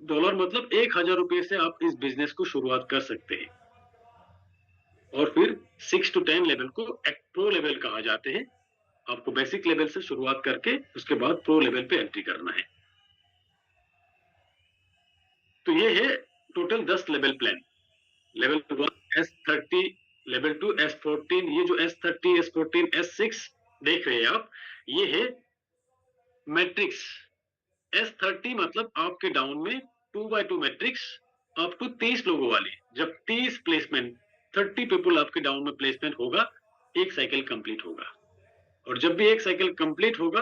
Dollar मतलब 1,000 रुपए से आप इस बिजनेस को शुरुआत कर सकते हैं। और फिर 6 to 10 लेवल को प्रो लेवल कहा जाते हैं। आपको बेसिक लेवल से शुरुआत करके उसके बाद प्रो लेवल पे एंट्री करना है। तो ये है total 10 level plan. Level 1 S30, level 2 S14। ये जो S30, S14, S6 देख रहे हैं आप, ये है मैट्रिक्स। S30 मतलब आपके डाउन में 2x2 मैट्रिक्स अप टू 30 लोगों वाली। जब 30 प्लेसमेंट, 30 पीपल आपके डाउन में प्लेसमेंट होगा, एक साइकिल कंप्लीट होगा। और जब भी एक साइकिल कंप्लीट होगा,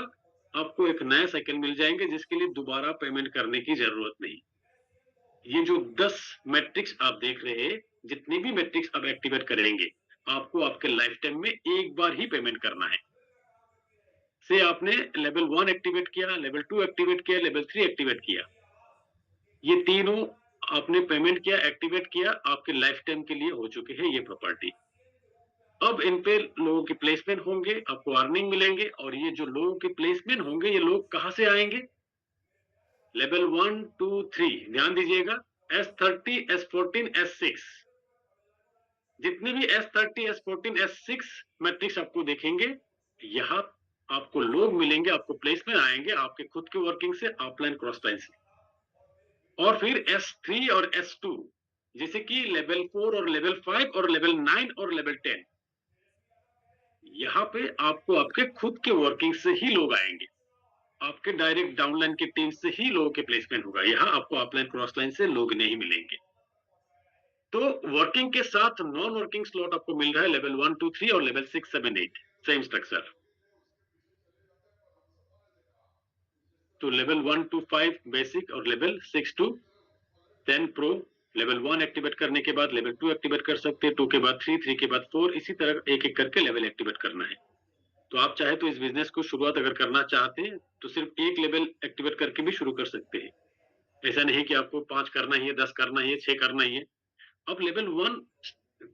आपको एक नया साइकिल मिल जाएंगे जिसके लिए दोबारा पेमेंट करने की जरूरत नहीं। ये जो 10 मैट्रिक्स आप देख रहे हैं, जितने भी मैट्रिक्स आप एक्टिवेट करेंगे, आपको आपके लाइफ टाइम में एक बार ही पेमेंट करना है। से आपने लेवल 1 एक्टिवेट किया, लेवल 2 एक्टिवेट किया, लेवल 3 एक्टिवेट किया, ये तीनों आपने पेमेंट किया, एक्टिवेट किया, आपके लाइफ टाइम के लिए हो चुके हैं ये प्रॉपर्टी। अब इन पे लोगों के प्लेसमेंट होंगे, आपको अर्निंग मिलेंगे। और ये जो लोगों के प्लेसमेंट होंगे, ये लोग कहां से आएंगे? लेवल 1, 2, 3 ध्यान दीजिएगा। S30, S14, S6, जितने भी S30, S14, S6 मैट्रिक्स आपको देखेंगे, यहाँ आपको लोग मिलेंगे, आपको प्लेसमेंट आएंगे आपके खुद के वर्किंग से, अपलाइन क्रॉस लाइन से। और फिर S3 और S2, जैसे कि लेवल 4 और लेवल 5 और लेवल 9 और लेवल 10, यहाँ पे आपको आपके खुद के वर्किंग से ही लोग आएंगे, आपके डायरेक्ट डाउनलाइन की टीम से ही लोगों के प्लेसमेंट होगा। यहाँ आपको अपलाइन क्रॉस लाइन से लोग नहीं मिलेंगे। तो वर्किंग के साथ नॉन वर्किंग स्लॉट आपको मिल रहा है लेवल 1, 2, 3 और लेवल 6, 7, 8, सेम स्ट्रक्चर। तो लेवल 1 to 5 बेसिक और level 6 to 10 pro. Level 1 activate करने के बाद लेवल 2 एक्टिवेट कर सकते हैं, 2 के बाद 3, 3 के बाद 4, इसी तरह एक एक करके लेवल एक्टिवेट करना है। तो आप चाहे तो इस बिजनेस को शुरुआत अगर करना चाहते हैं तो सिर्फ एक लेवल एक्टिवेट करके भी शुरू कर सकते हैं। ऐसा नहीं कि आपको 5 करना ही है, 10 करना ही है, 6 करना ही है। आप लेवल 1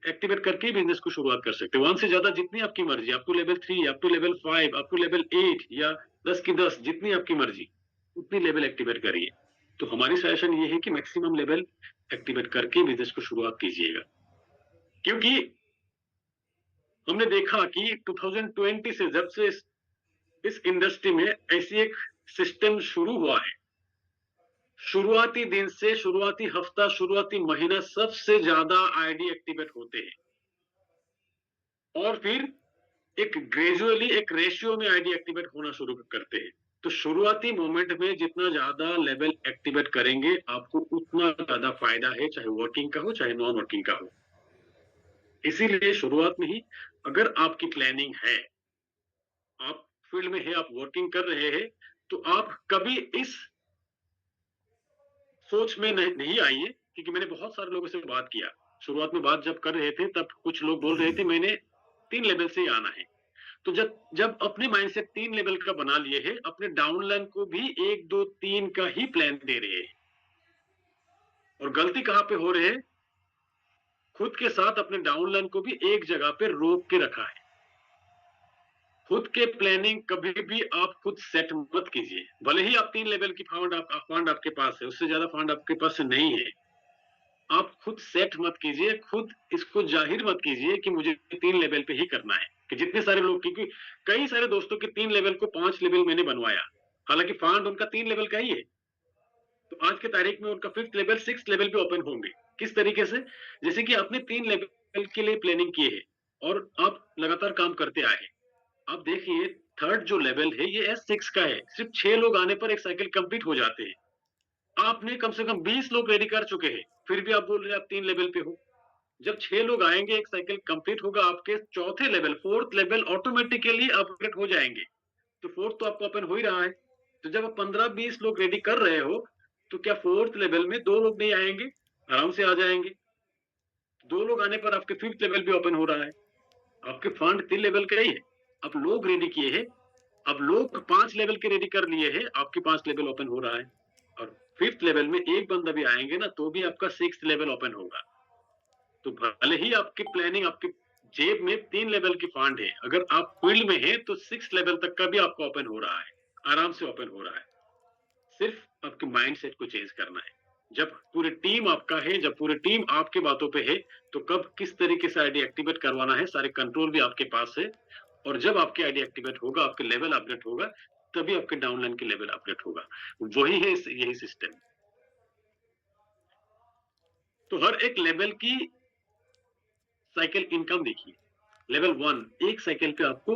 एक्टिवेट करके ही बिजनेस को शुरुआत कर सकते हैं। 1 से ज्यादा जितनी आपकी मर्जी, up to level 3, up to level 5, up to level 8 या 10 की 10, जितनी आपकी मर्जी उतनी लेवल एक्टिवेट करिए। तो हमारी सजेशन ये है कि मैक्सिमम लेवल एक्टिवेट करके बिजनेस को शुरुआत कीजिएगा। क्योंकि हमने देखा कि 2020 से जब से इस इंडस्ट्री में ऐसी एक सिस्टम शुरू हुआ है, शुरुआती दिन से शुरुआती हफ्ता, शुरुआती महीना सबसे ज्यादा आईडी एक्टिवेट होते हैं। और फिर एक ग्रेजुअली एक रेशियो में आईडी एक्टिवेट होना शुरू करते हैं। तो शुरुआती मोमेंट में जितना ज्यादा लेवल एक्टिवेट करेंगे, आपको उतना ज्यादा फायदा है, चाहे वर्किंग का हो चाहे नॉन वर्किंग का हो। इसीलिए शुरुआत में ही अगर आपकी प्लानिंग है, आप फील्ड में है, आप वर्किंग कर रहे हैं, तो आप कभी इस सोच में नहीं आइए। क्योंकि मैंने बहुत सारे लोगों से बात किया, शुरुआत में बात जब कर रहे थे तब कुछ लोग बोल रहे थे मैंने 3 लेवल से ही आना है। तो जब जब अपने माइंडसेट 3 लेवल का बना लिए हैं, अपने डाउनलाइन को भी 1, 2, 3 का ही प्लान दे रहे हैं। और गलती कहां पे हो रहे हैं? खुद के साथ अपने डाउनलाइन को भी एक जगह पे रोक के रखा है। खुद के प्लानिंग कभी भी आप खुद सेट मत कीजिए। भले ही आप 3 लेवल की फंड आपके पास है, उससे ज्यादा फंड आपके पास नहीं है, आप खुद सेट मत कीजिए, खुद इसको जाहिर मत कीजिए कि मुझे 3 लेवल पे ही करना है। कि जितने सारे लोग, क्योंकि कई सारे दोस्तों के 3 लेवल को 5 लेवल मैंने बनवाया, हालांकि फंड उनका 3 लेवल का ही है। तो आज के तारीख में उनका 5th लेवल, 6th लेवल पे ओपन होंगे। किस तरीके से? जैसे कि आपने 3 लेवल के लिए प्लानिंग की है और आप लगातार काम करते आए हैं। आप देखिए, थर्ड जो लेवल है ये S6 का है। सिर्फ 6 लोग आने पर एक साइकिल कंप्लीट हो जाते हैं। आपने कम से कम 20 लोग रेडी कर चुके हैं, फिर भी आप बोल रहे हैं आप 3 लेवल पे हो। जब 6 लोग आएंगे, एक साइकिल कंप्लीट होगा, आपके चौथे level, 4th level automatically upgrade हो जाएंगे। तो 4th तो आपको ओपन हो ही रहा है। तो जब आप 15-20 लोग रेडी कर रहे हो, तो क्या 4th लेवल में 2 लोग नहीं आएंगे? आराम से आ जाएंगे। 2 लोग आने पर आपके 5th लेवल भी ओपन हो रहा है। आपके फंड 3 लेवल का ही है। अब लोग रेडी किए हैं, अब लोग 5 लेवल के रेडी कर लिए हैं, आपके 5 लेवल ओपन हो रहा है। और 5th लेवल में एक बंदा भी आएंगे ना, तो भी आपका 6th लेवल ओपन होगा। तो भले ही आपकी प्लानिंग, आपकी जेब में 3 लेवल की फंड है, अगर आप फील्ड में है तो 6 लेवल तक का भी आपका ओपन हो रहा है, आराम से ओपन हो रहा है। सिर्फ आपके माइंड सेट को चेंज करना है। जब पूरी टीम आपका है, जब पूरी टीम आपके बातों पे है, तो कब किस तरीके से आईडी एक्टिवेट करवाना है, सारे कंट्रोल भी आपके पास है। और जब आपकी आईडी एक्टिवेट होगा, आपके लेवल अपडेट होगा, तभी आपके डाउनलाइन के लेवल अपडेट होगा। वही है यही सिस्टम। तो हर एक लेवल की साइकिल इनकम देखिए। लेवल 1 एक साइकिल पे आपको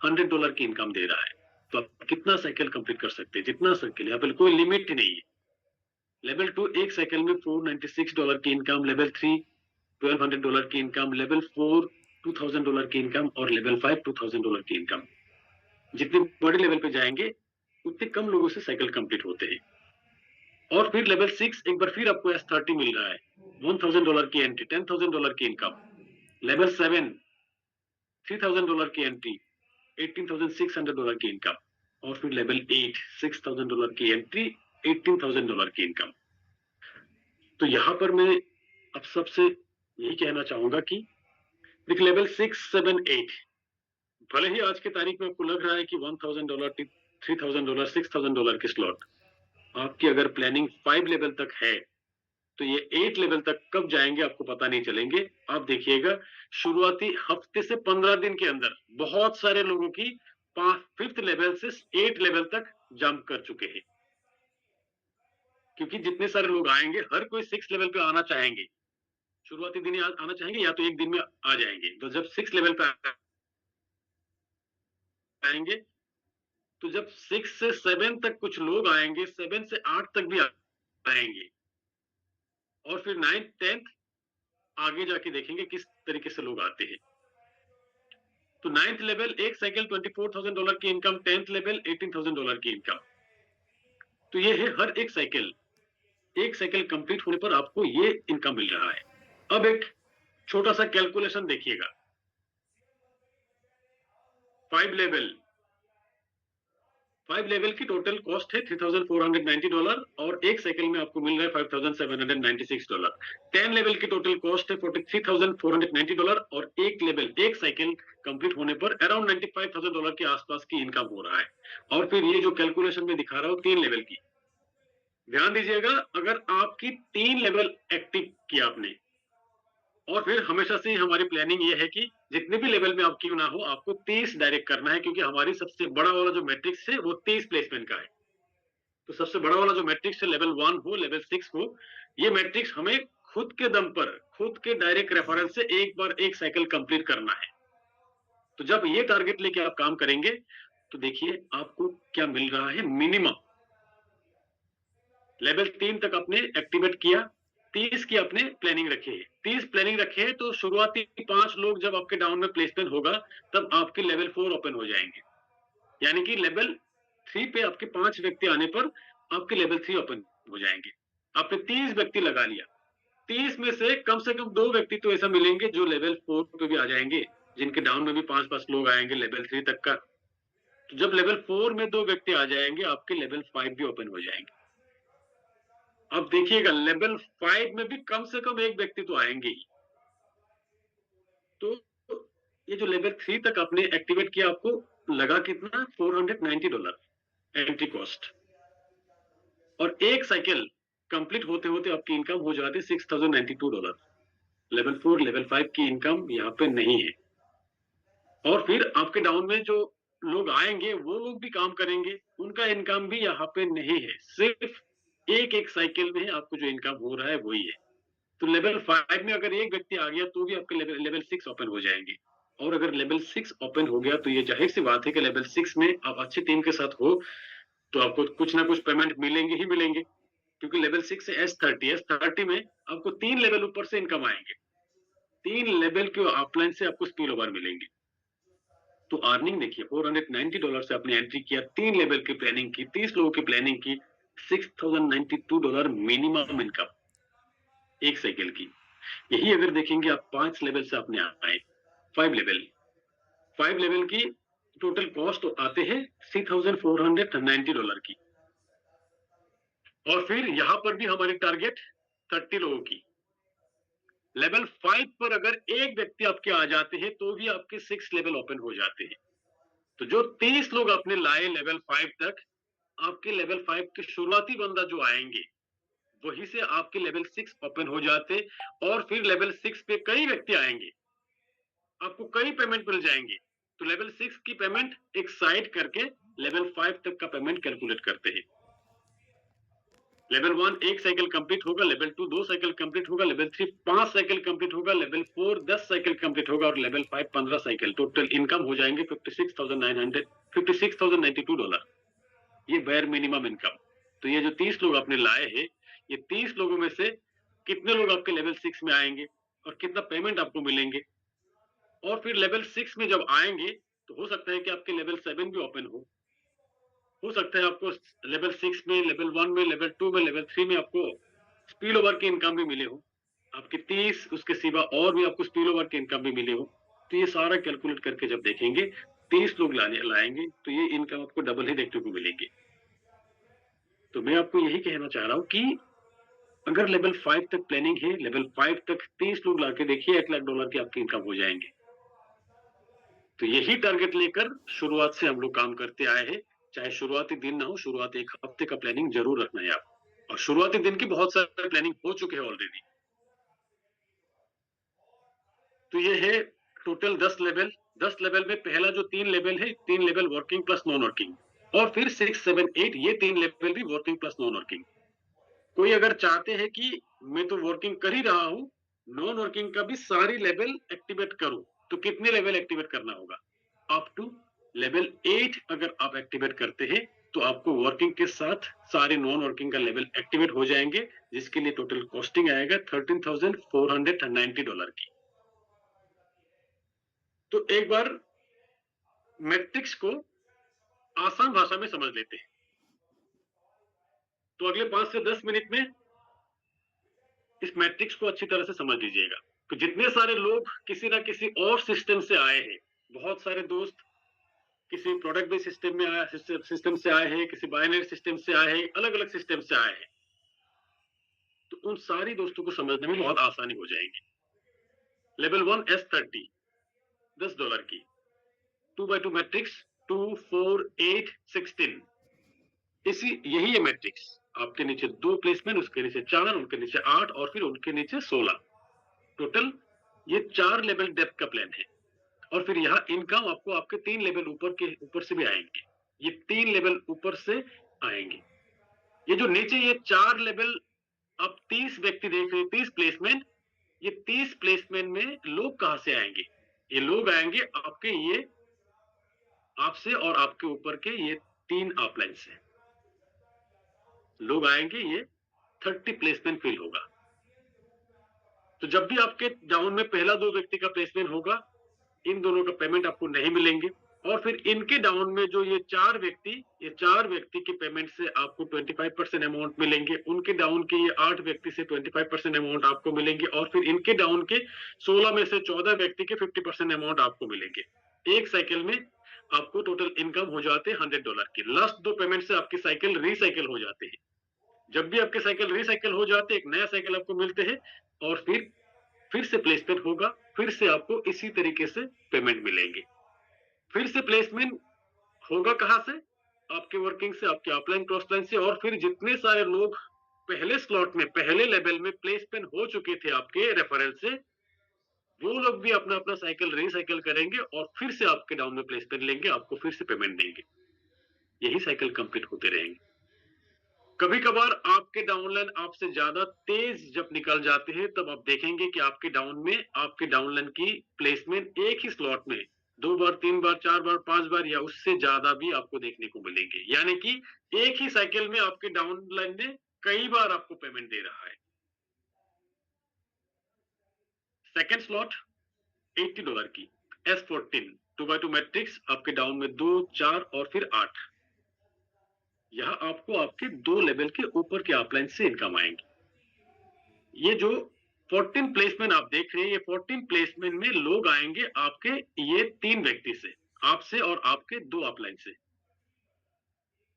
$100 की इनकम दे रहा है, तो आप कितना साइकिल कंप्लीट कर सकते हैं, जितना साइकिल, यहाँ पर कोई लिमिट ही नहीं है। लेवल 2 एक साइकिल में $496 की इनकम, लेवल 3 $1200 की इनकम, लेवल 4 $2000 की इनकम और लेवल 5 $2000 की इनकम। जितने बड़े लेवल पे जाएंगे उतने कम लोगों से साइकिल कंप्लीट होते हैं। और फिर लेवल 6 एक बार फिर आपको S30 मिल रहा है, $1000 की एंट्री, $10,000 की इनकम। लेवल 7 $3000 की एंट्री, $18,600 की इनकम। और फिर लेवल 8 $6000 की एंट्री, $18,000 की इनकम। तो यहां पर मैं अब सबसे यही कहना चाहूंगा कि देखिए, लेवल 6, 7, 8 भले ही आज की तारीख में आपको लग रहा है कि $1000, $3000, $6000 के स्लॉट, आपकी अगर प्लानिंग 5 लेवल तक है, तो ये 8 लेवल तक कब जाएंगे आपको पता नहीं चलेंगे। आप देखिएगा, शुरुआती हफ्ते से 15 दिन के अंदर बहुत सारे लोगों की 5th लेवल से 8 लेवल तक जंप कर चुके हैं। क्योंकि जितने सारे लोग आएंगे, हर कोई 6 लेवल पे आना चाहेंगे, शुरुआती दिन ही आना चाहेंगे, या तो एक दिन में आ जाएंगे। तो जब 6 लेवल पे आएंगे, तो जब 6 से 7 तक कुछ लोग आएंगे, 7 से 8 तक भी आएंगे, और फिर 9th 10th आगे जाके देखेंगे किस तरीके से लोग आते हैं। तो 9th लेवल एक साइकिल $24,000 की इनकम, 10th लेवल $18,000 की इनकम। तो ये है हर एक साइकिल कंप्लीट होने पर आपको ये इनकम मिल रहा है। अब एक छोटा सा कैलकुलेशन देखिएगा। 5 लेवल की टोटल कॉस्ट है $3,490 और एक साइकिल में आपको मिल रहा है $5,796। 10 लेवल की टोटल कॉस्ट है $43,490 और एक साइकिल कंप्लीट होने पर अराउंड $95,000 के आसपास की इनकम हो रहा है। और फिर ये जो कैलकुलेशन में दिखा रहा हूं 3 लेवल की, ध्यान दीजिएगा, अगर आपकी 3 लेवल एक्टिव किया आपने, और फिर हमेशा से हमारी प्लानिंग ये है कि जितने भी लेवल में आप क्यों ना हो, आपको 30 डायरेक्ट करना है, क्योंकि हमारी सबसे बड़ा वाला जो मैट्रिक्स है वो 30 प्लेसमेंट का है। तो सबसे बड़ा वाला जो मैट्रिक्स है, लेवल 1 हो, लेवल 6 हो, ये मैट्रिक्स हमें खुद के दम पर, खुद के डायरेक्ट रेफरेंस से एक बार एक साइकिल कंप्लीट करना है। तो जब ये टारगेट लेके आप काम करेंगे, तो देखिए आपको क्या मिल रहा है। मिनिमम लेवल 3 तक आपने एक्टिवेट किया, 30 की आपने प्लानिंग रखी है, 30 प्लानिंग रखे है, तो शुरुआती 5 लोग जब आपके डाउन में प्लेसमेंट होगा, तब आपके लेवल 4 ओपन हो जाएंगे। यानी कि लेवल 3 पे आपके 5 व्यक्ति आने पर आपके लेवल 3 ओपन हो जाएंगे। आपने 30 व्यक्ति लगा लिया, 30 में से कम 2 व्यक्ति तो ऐसा मिलेंगे जो लेवल 4 पे भी आ जाएंगे, जिनके डाउन में भी 5-5 लोग आएंगे लेवल 3 तक का। तो जब लेवल 4 में 2 व्यक्ति आ जाएंगे, आपके लेवल 5 भी ओपन हो जाएंगे। अब देखिएगा, लेवल 5 में भी कम से कम एक व्यक्ति तो आएंगे ही। तो ये जो लेवल 3 तक आपने एक्टिवेट किया, आपको लगा कितना, $490 एंट्री कॉस्ट। और एक साइकिल कंप्लीट होते होते आपकी इनकम हो जाती है $6,092। लेवल 4 लेवल 5 की इनकम यहाँ पे नहीं है। और फिर आपके डाउन में जो लोग आएंगे, वो लोग भी काम करेंगे, उनका इनकम भी यहाँ पे नहीं है। सिर्फ एक साइकिल में आपको जो इनकम हो रहा है वही है। तो लेवल 5 में अगर एक व्यक्ति आ गया, तो भी आपके लेवल 6 ओपन हो जाएंगे। और अगर लेवल 6 ओपन हो गया, तो ये जाहिर सी बात है कि लेवल 6 में आप अच्छी टीम के साथ हो, तो आपको कुछ ना कुछ पेमेंट मिलेंगे ही मिलेंगे। क्योंकि लेवल 6 से S30 में आपको 3 लेवल ऊपर से इनकम आएंगे, 3 लेवल के अपलाइन से आपको स्पिल ओवर मिलेंगे। तो अर्निंग देखिए, $490 से आपने एंट्री किया, 3 लेवल की प्लानिंग की, 30 लोगों की प्लानिंग की, $6,092 मिनिमम इनकम एक साइकिल की। यही अगर देखेंगे आप 5 लेवल से आपने आए, 5 लेवल की टोटल कॉस्ट आते हैं $3,490 की। और फिर यहां पर भी हमारी टारगेट 30 लोगों की। लेवल 5 पर अगर एक व्यक्ति आपके आ जाते हैं, तो भी आपके 6 लेवल ओपन हो जाते हैं। तो जो 30 लोग आपने लाए लेवल 5 तक, आपके लेवल 5 के शुरुआती बंदा जो आएंगे, वहीं से आपके लेवल 6 ओपन हो जाते और फिर लेवल 6 पे कई व्यक्ति आएंगे, आपको कई पेमेंट मिल जाएंगे। तो लेवल 6 की पेमेंट एक साइड करके लेवल 5 तक का पेमेंट कैलकुलेट करते हैं। लेवल 1 एक साइकिल कंप्लीट होगा, लेवल 2 2 साइकिल कंप्लीट होगा, लेवल 3 5 साइकिल कंप्लीट होगा, लेवल 4 10 साइकिल कंप्लीट होगा और लेवल 5 15 साइकिल। टोटल इनकम हो जाएंगे $56,992। ये बेयर मिनिमम इनकम। तो ये जो 30 लोग आपने लाए हैं, ये 30 लोगों में से कितने लोग आपके लेवल 6 में आएंगे और कितना पेमेंट आपको मिलेंगे। और फिर लेवल 6 में जब आएंगे तो हो सकता है कि आपके लेवल 7 भी ओपन हो सकता है आपको लेवल 6 में, लेवल 1 में, लेवल 2 में, लेवल 3 में आपको स्पिल ओवर की इनकम भी मिले हो, आपके 30 उसके सिवा और भी आपको स्पिल ओवर की इनकम भी मिले हो। तो ये सारा कैलकुलेट करके जब देखेंगे 30 लोग लाएंगे तो ये इनकम आपको डबल ही देखने को मिलेगी। तो मैं आपको यही कहना चाह रहा हूँ कि अगर लेवल 5 तक प्लानिंग है, लेवल 5 तक 30 लोग लाके देखिए, $1 लाख की आपकी इनकम हो जाएंगे। तो यही टारगेट लेकर शुरुआत से हम लोग काम करते आए हैं। चाहे शुरुआती दिन ना हो, शुरुआती एक हफ्ते का प्लानिंग जरूर रखना है आप। और शुरुआती दिन की बहुत सारे प्लानिंग हो चुके हैं ऑलरेडी। तो ये है टोटल 10 लेवल। 10 लेवल में पहला जो 3 लेवल है, 3 level working plus non working, और फिर 6 7 8 ये 3 लेवल भी वर्किंग प्लस नॉन वर्किंग। कोई अगर चाहते हैं कि मैं तो वर्किंग कर ही रहा हूं, नॉन वर्किंग का भी सारी लेवल एक्टिवेट करूं, तो कितने लेवल एक्टिवेट करना होगा? अप टू लेवल 8 अगर आप एक्टिवेट करते हैं तो आपको वर्किंग के साथ सारे नॉन वर्किंग का लेवल एक्टिवेट हो जाएंगे, जिसके लिए टोटल कॉस्टिंग आएगा $13,490 की। तो एक बार मैट्रिक्स को आसान भाषा में समझ लेते हैं। तो अगले 5 से 10 मिनट में इस मैट्रिक्स को अच्छी तरह से समझ लीजिएगा। तो जितने सारे लोग किसी ना किसी और सिस्टम से आए हैं, बहुत सारे दोस्त किसी प्रोडक्ट बेस्ड सिस्टम में आया सिस्टम से आए हैं, किसी बाइनरी सिस्टम से आए हैं, अलग अलग सिस्टम से आए हैं, तो उन सारी दोस्तों को समझने में बहुत आसानी हो जाएगी। लेवल 1 S30 $10 की 2x2 मैट्रिक्स 2 4 8 16। यही है मैट्रिक्स। आपके नीचे 2 प्लेसमेंट, उसके नीचे 4, उनके नीचे 8 और फिर उनके नीचे 16। टोटल ये 4 लेवल डेप्थ का प्लान है। और फिर यहाँ इनकम आपको आपके 3 लेवल ऊपर से भी आएंगे। ये 3 लेवल ऊपर से आएंगे। ये जो नीचे ये 4 लेवल आप 30 व्यक्ति देख रहे हैं, 30 प्लेसमेंट, ये 30 प्लेसमेंट में लोग कहां से आएंगे? ये लोग आएंगे आपके ये आपसे और आपके ऊपर के ये 3 अपलाइन से लोग आएंगे। ये 30 प्लेसमेंट फिल होगा। तो जब भी आपके डाउन में पहला 2 व्यक्ति का प्लेसमेंट होगा, इन दोनों का पेमेंट आपको नहीं मिलेंगे। और फिर इनके डाउन में जो ये 4 व्यक्ति के पेमेंट से आपको 25% अमाउंट मिलेंगे। उनके डाउन के ये 8 व्यक्ति से 25% अमाउंट आपको मिलेंगे। और फिर इनके डाउन के 16 में से 14 व्यक्ति के 50% अमाउंट आपको मिलेंगे। एक साइकिल में आपको टोटल इनकम हो जाते हैं $100 की। लास्ट 2 पेमेंट से आपकी साइकिल रिसाइकिल हो जाते हैं। जब भी आपके साइकिल रिसाइकिल हो जाते हैं, एक नया साइकिल आपको मिलते हैं और फिर से प्लेसमेंट होगा, फिर से आपको इसी तरीके से पेमेंट मिलेंगे। फिर से प्लेसमेंट होगा कहां से? आपके वर्किंग से, आपके अपलाइन क्रॉस लाइन से। और फिर जितने सारे लोग पहले स्लॉट में, पहले लेवल में प्लेसमेंट हो चुके थे आपके रेफरल से, वो लोग भी अपना अपना साइकिल रिसाइकिल करेंगे और फिर से आपके डाउन में प्लेसमेंट लेंगे, आपको फिर से पेमेंट देंगे। यही साइकिल कंप्लीट होते रहेंगे। कभी कभार आपके डाउनलाइन आपसे ज्यादा तेज जब निकल जाते हैं, तब आप देखेंगे कि आपके डाउनलाइन की प्लेसमेंट एक ही स्लॉट में 2 बार, 3 बार, 4 बार, 5 बार या उससे ज्यादा भी आपको देखने को मिलेंगे। यानी कि एक ही साइकिल में आपके डाउनलाइन ने कई बार आपको पेमेंट दे रहा है। सेकेंड स्लॉट $80 की S14 2x2 मैट्रिक्स, आपके डाउन में 2 4 और फिर 8। यहां आपको आपके 2 लेवल के ऊपर के अपलाइन से इनकम आएंगे। ये जो 14 प्लेसमेंट आप देख रहे हैं, ये 14 प्लेसमेंट में लोग आएंगे आपके ये 3 व्यक्ति से, आपसे और आपके 2 अपलाइन से।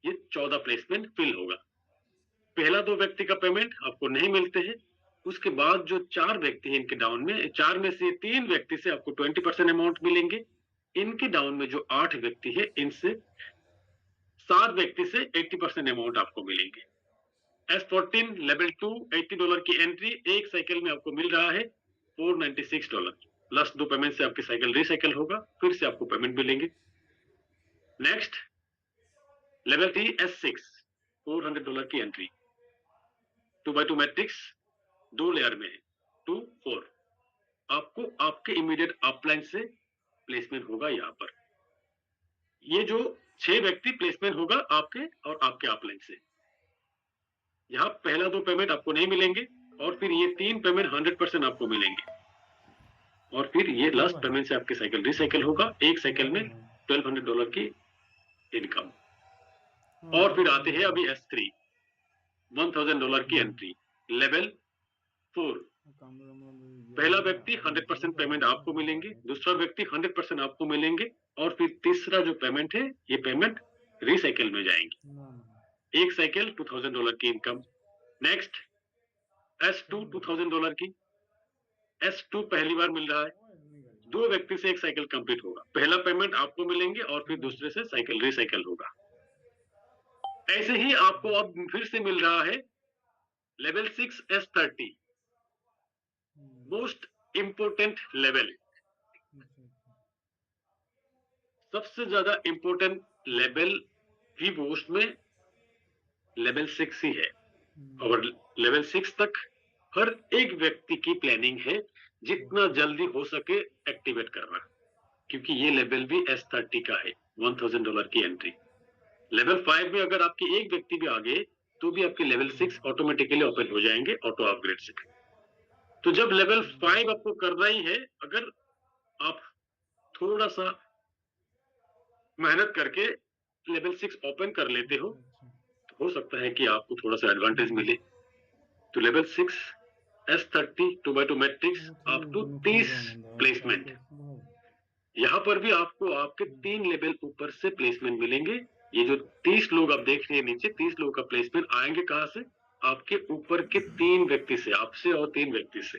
ये 14 प्लेसमेंट फिल होगा। पहला 2 व्यक्ति का पेमेंट आपको नहीं मिलते हैं। उसके बाद जो 4 व्यक्ति हैं इनके डाउन में, 4 में से 3 व्यक्ति से आपको 20% अमाउंट मिलेंगे। इनके डाउन में जो 8 व्यक्ति है, इनसे 7 व्यक्ति से 80% अमाउंट आपको मिलेंगे। S14 लेवल 2 $80 की एंट्री, एक साइकिल में आपको मिल रहा है $496 प्लस 2 पेमेंट से आपकी साइकिल रिसाइकिल होगा, फिर से आपको पेमेंट मिलेंगे। नेक्स्ट लेवल 3 S6 $400 की एंट्री, 2x2 मैट्रिक्स 2 लेयर में है, 2 4 आपको आपके इमीडिएट अपलाइन से प्लेसमेंट होगा। यहाँ पर ये जो 6 व्यक्ति प्लेसमेंट होगा आपके और आपके अपलाइन से। यहाँ पहला 2 पेमेंट आपको नहीं मिलेंगे और फिर ये 3 पेमेंट 100% आपको मिलेंगे और फिर ये लास्ट पेमेंट से आपकी साइकिल रिसाइकिल होगा। एक साइकिल में $1200 की इनकम। और फिर आते हैं अभी S3 $1000 की एंट्री, लेवल 4। पहला व्यक्ति 100% पेमेंट आपको मिलेंगे, दूसरा व्यक्ति 100% आपको मिलेंगे और फिर तीसरा जो पेमेंट है ये पेमेंट रिसाइकिल में जाएंगे। एक साइकिल $2000 की इनकम। नेक्स्ट S2 $2000 की। S2 पहली बार मिल रहा है, 2 व्यक्ति से एक साइकिल कंप्लीट होगा। पहला पेमेंट आपको मिलेंगे और फिर दूसरे से साइकिल रिसाइकिल होगा। ऐसे ही आपको अब फिर से मिल रहा है level 6 S30 most important level. सबसे ज्यादा इंपोर्टेंट लेवल भी बोस्ट में लेवल 6 ही है और लेवल 6 तक हर एक व्यक्ति की प्लानिंग है जितना जल्दी हो सके एक्टिवेट करना, क्योंकि ये लेवल भी S30 का है, $1000 की एंट्री। लेवल 5 में अगर आपकी एक व्यक्ति भी आ गए तो भी आपके लेवल 6 ऑटोमेटिकली ओपन हो जाएंगे ऑटो अपग्रेड से। तो जब लेवल 5 आपको करना ही है, अगर आप थोड़ा सा मेहनत करके लेवल 6 ओपन कर लेते हो तो हो सकता है कि आपको थोड़ा सा एडवांटेज मिले। तो level 6 S30 2x2 matrix up to 30 placement. यहाँ पर भी आपको आपके 3 लेवल ऊपर से प्लेसमेंट मिलेंगे। ये जो 30 लोग आप देख रहे हैं नीचे, 30 लोगों का प्लेसमेंट आएंगे कहां से? आपके ऊपर के 3 व्यक्ति से, आपसे और 3 व्यक्ति से।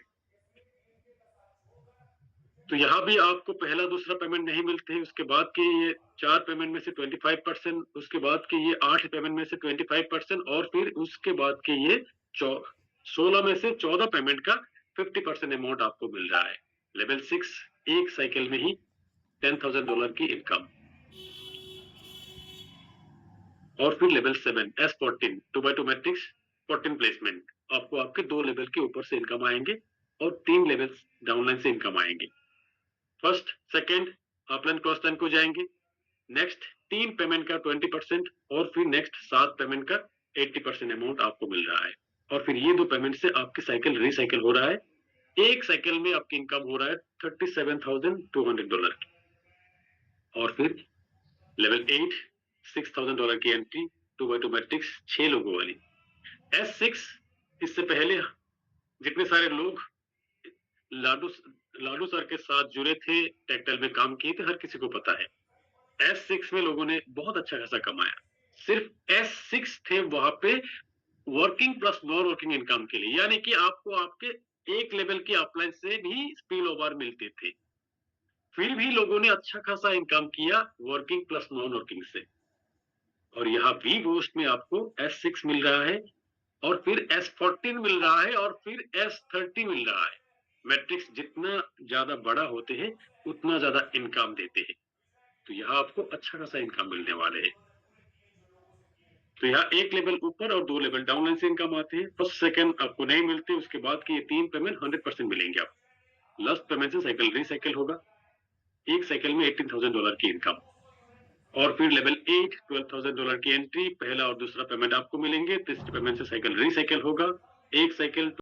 तो यहाँ भी आपको पहला दूसरा पेमेंट नहीं मिलते हैं, उसके बाद के ये 4 पेमेंट में से 25%, उसके बाद के ये 8 पेमेंट में से 25% और फिर उसके बाद के ये 16 में से 14 पेमेंट का 50% अमाउंट आपको मिल रहा है। लेवल 6 एक साइकिल में ही $10,000 की इनकम। और फिर level 7 S14 2x2 matrix 14 placement, आपको आपके 2 लेवल के ऊपर से इनकम आएंगे और 3 लेवल डाउनलाइन से इनकम आएंगे। First second upline cross line को जाएंगे, नेक्स्ट 3 पेमेंट का 20% और फिर नेक्स्ट 7 पेमेंट का 80% अमाउंट आपको मिल रहा है और फिर ये 2 पेमेंट से आपकी साइकिल रिसाइकिल हो रहा है। एक साइकिल में आपकी इनकम हो रहा है $37,200 और फिर लेवल 8 $6,000 की एंट्री 2x2 मैट्रिक्स 6 लोगों वाली। S6 इससे पहले जितने सारे लोग लाडू सर के साथ जुड़े थे, टेक्टाइल में काम किए थे, हर किसी को पता है S6 में लोगों ने बहुत अच्छा खासा कमाया। सिर्फ S6 थे वहां पे working plus non working income के लिए, यानी कि आपको आपके एक लेवल की अपलाइन से भी स्पिल ओवर मिलते थे, फिर भी लोगों ने अच्छा खासा इनकम किया वर्किंग प्लस नॉन वर्किंग से। और यहाँ भी बोस्ट में आपको S6 मिल रहा है और फिर S14 मिल रहा है और फिर S30 मिल रहा है। मैट्रिक्स जितना ज्यादा बड़ा होते हैं उतना ज्यादा इनकम देते हैं, तो यहाँ आपको अच्छा खासा इनकम मिलने वाले हैं। तो यहाँ एक लेवल ऊपर और 2 लेवल डाउनलाइन से इनकम आते हैं। फर्स्ट सेकंड आपको नहीं मिलते, उसके बाद के ये 3 पेमेंट 100% मिलेंगे आपको। लास्ट पेमेंट से साइकिल रिसाइकिल होगा, एक साइकिल में $18,000 की इनकम और फिर लेवल 8 $12,000 की एंट्री, पहला और दूसरा पेमेंट आपको मिलेंगे, तीसरे पेमेंट से साइकिल रिसाइकिल होगा, एक साइकिल